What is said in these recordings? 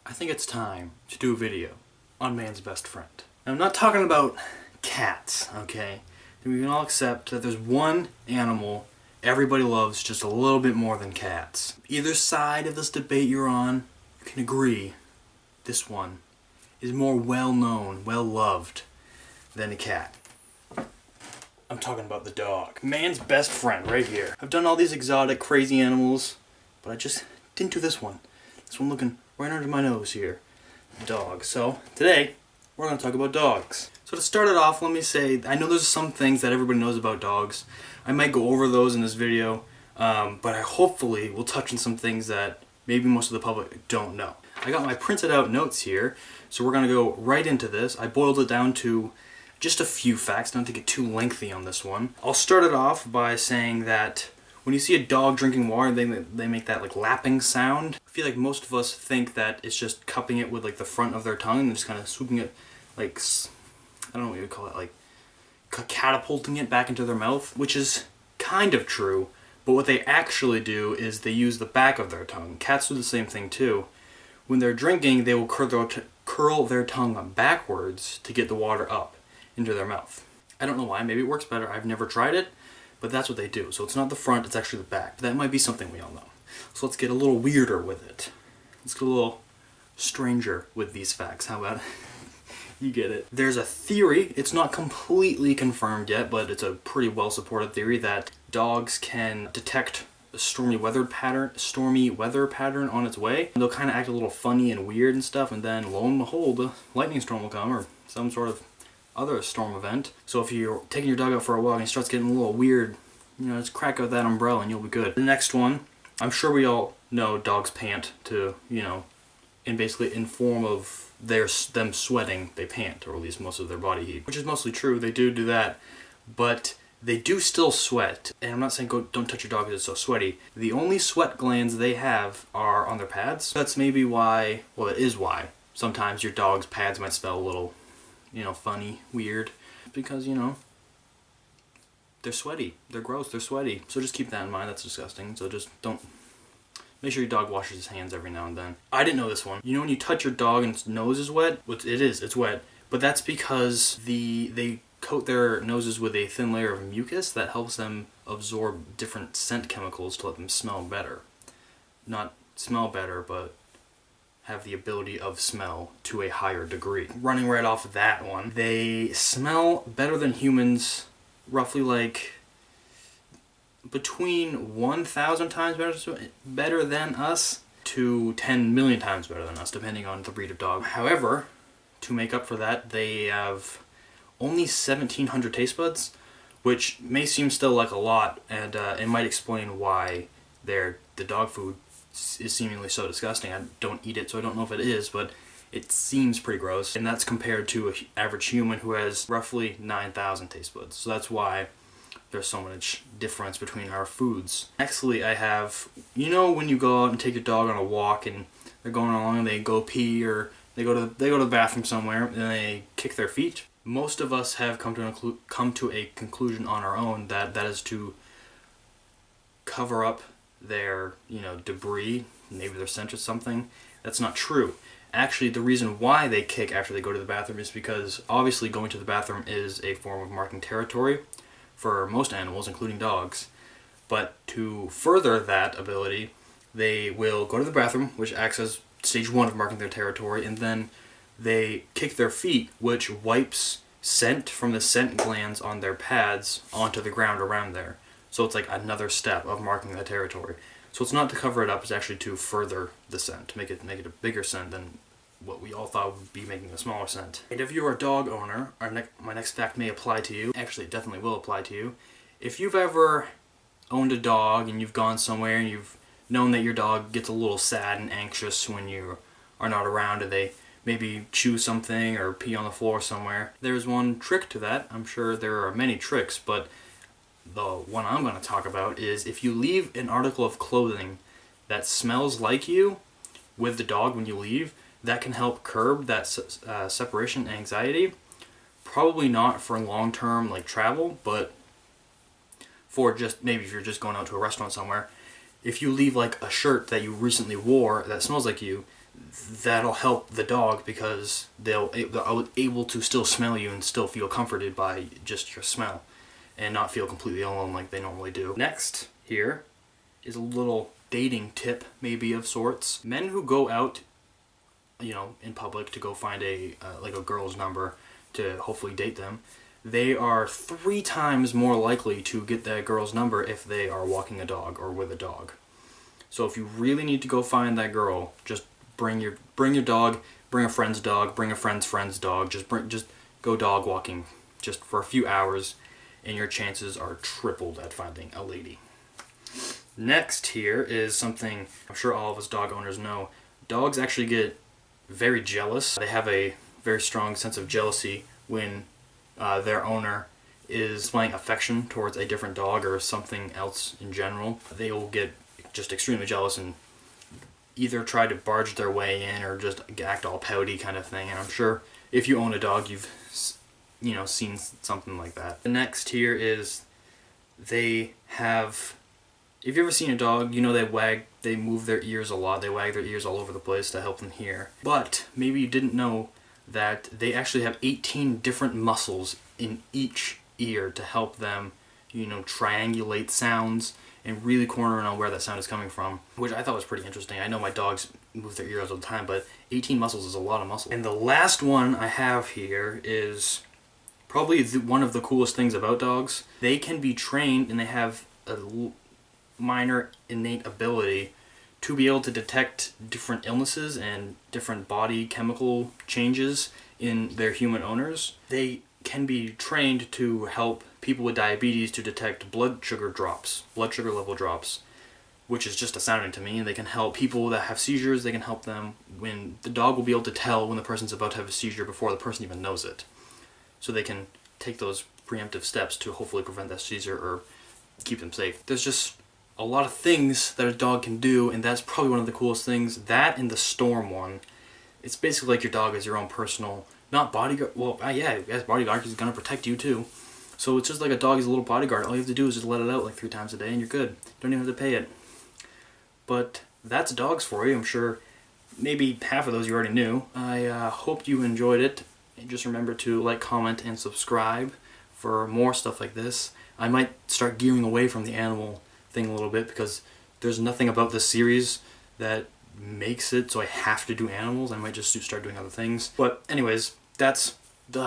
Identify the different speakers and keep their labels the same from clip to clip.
Speaker 1: I think it's time to do a video on man's best friend. Now, I'm not talking about cats, okay? We can all accept that there's one animal everybody loves just a little bit more than cats. Either side of this debate you're on, you can agree this one is more well-known, well-loved than a cat. I'm talking about the dog. Man's best friend right here. I've done all these exotic, crazy animals, but I just didn't do this one. This one looking right under my nose here. Dog. So today, we're going to talk about dogs. So to start it off, let me say, I know there's some things that everybody knows about dogs. I might go over those in this video, but I hopefully will touch on some things that maybe most of the public don't know. I got my printed out notes here, so we're going to go right into this. I boiled it down to just a few facts, not to get too lengthy on this one. I'll start it off by saying that when you see a dog drinking water, they make that like lapping sound. I feel like most of us think that it's just cupping it with like the front of their tongue and just kind of swooping it like, I don't know what you would call it, like catapulting it back into their mouth, which is kind of true, but what they actually do is they use the back of their tongue. Cats do the same thing too. When they're drinking, they will curl their tongue backwards to get the water up into their mouth. I don't know why, maybe it works better. I've never tried it, but that's what they do. So it's not the front, it's actually the back. That might be something we all know. So let's get a little weirder with it. Let's get a little stranger with these facts. How about it? You get it. There's a theory, it's not completely confirmed yet, but it's a pretty well supported theory that dogs can detect a stormy weather pattern on its way. They'll kind of act a little funny and weird and stuff, and then lo and behold, a lightning storm will come or some sort of other storm event. So if you're taking your dog out for a walk and he starts getting a little weird, just crack out that umbrella and you'll be good. The next one, I'm sure we all know dogs pant to, in basically in form of them sweating, they pant, or at least most of their body heat, which is mostly true. They do that, but they do still sweat. And I'm not saying don't touch your dog because it's so sweaty. The only sweat glands they have are on their pads. That's maybe why, well, it is why sometimes your dog's pads might smell a little, funny, weird, because, they're sweaty. They're gross. They're sweaty. So just keep that in mind. That's disgusting. So just don't. Make sure your dog washes his hands every now and then. I didn't know this one. When you touch your dog and its nose is wet, it's wet, but that's because they coat their noses with a thin layer of mucus that helps them absorb different scent chemicals to let them smell better. Not smell better, but have the ability of smell to a higher degree. Running right off of that one, they smell better than humans, roughly like between 1,000 times better than us to 10 million times better than us, depending on the breed of dog. However, to make up for that, they have only 1,700 taste buds, which may seem still like a lot, and it might explain why the dog food is seemingly so disgusting. I don't eat it, so I don't know if it is, but it seems pretty gross. And that's compared to an average human who has roughly 9,000 taste buds. So that's why there's so much difference between our foods. Nextly, I have, when you go out and take your dog on a walk and they're going along and they go pee or they go to the bathroom somewhere and they kick their feet. Most of us have come to a conclusion on our own that is to cover up their, debris, maybe their scent or something. That's not true. Actually, the reason why they kick after they go to the bathroom is because obviously going to the bathroom is a form of marking territory for most animals, including dogs. But to further that ability, they will go to the bathroom, which acts as stage one of marking their territory, and then they kick their feet, which wipes scent from the scent glands on their pads onto the ground around there. So it's like another step of marking that territory. So it's not to cover it up, it's actually to further the scent, to make it a bigger scent than what we all thought would be making a smaller scent. And if you're a dog owner, my next fact may apply to you. Actually, it definitely will apply to you. If you've ever owned a dog and you've gone somewhere and you've known that your dog gets a little sad and anxious when you are not around and they maybe chew something or pee on the floor somewhere, there's one trick to that. I'm sure there are many tricks, but the one I'm going to talk about is if you leave an article of clothing that smells like you with the dog when you leave, that can help curb that separation anxiety. Probably not for long-term travel, but for just maybe if you're just going out to a restaurant somewhere. If you leave a shirt that you recently wore that smells like you, that'll help the dog because they're able to still smell you and still feel comforted by just your smell and not feel completely alone like they normally do. Next here is a little dating tip, maybe of sorts. Men who go out, in public to go find a girl's number to hopefully date them, they are 3 times more likely to get that girl's number if they are walking a dog or with a dog. So if you really need to go find that girl, just bring your dog, bring a friend's dog, bring a friend's dog, just go dog walking just for a few hours, and your chances are tripled at finding a lady. Next here is something I'm sure all of us dog owners know. Dogs actually get very jealous. They have a very strong sense of jealousy when their owner is displaying affection towards a different dog or something else in general. They will get just extremely jealous and either try to barge their way in or just act all pouty kind of thing. And I'm sure if you own a dog, you've seen something like that. The next here is they have. If you've ever seen a dog, they move their ears a lot. They wag their ears all over the place to help them hear. But maybe you didn't know that they actually have 18 different muscles in each ear to help them, triangulate sounds and really corner in on where that sound is coming from, which I thought was pretty interesting. I know my dogs move their ears all the time, but 18 muscles is a lot of muscle. And the last one I have here is probably one of the coolest things about dogs. They can be trained, and they have a minor innate ability to be able to detect different illnesses and different body chemical changes in their human owners. They can be trained to help people with diabetes to detect blood sugar level drops, which is just astounding to me. And they can help people that have seizures. They can help them when the dog will be able to tell when the person's about to have a seizure before the person even knows it. So they can take those preemptive steps to hopefully prevent that seizure or keep them safe. There's just a lot of things that a dog can do, and that's probably one of the coolest things. That and the Storm one. It's basically like your dog is your own personal, not bodyguard. Well, yeah, as bodyguard, he's gonna protect you too. So it's just like a dog is a little bodyguard. All you have to do is just let it out like 3 times a day, and you're good. You don't even have to pay it. But that's dogs for you. I'm sure maybe half of those you already knew. I hope you enjoyed it. And just remember to like, comment, and subscribe for more stuff like this. I might start gearing away from the animal thing a little bit because there's nothing about this series that makes it so I have to do animals. I might just start doing other things. But anyways, that's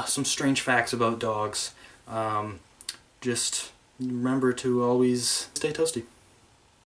Speaker 1: some strange facts about dogs. Just remember to always stay toasty.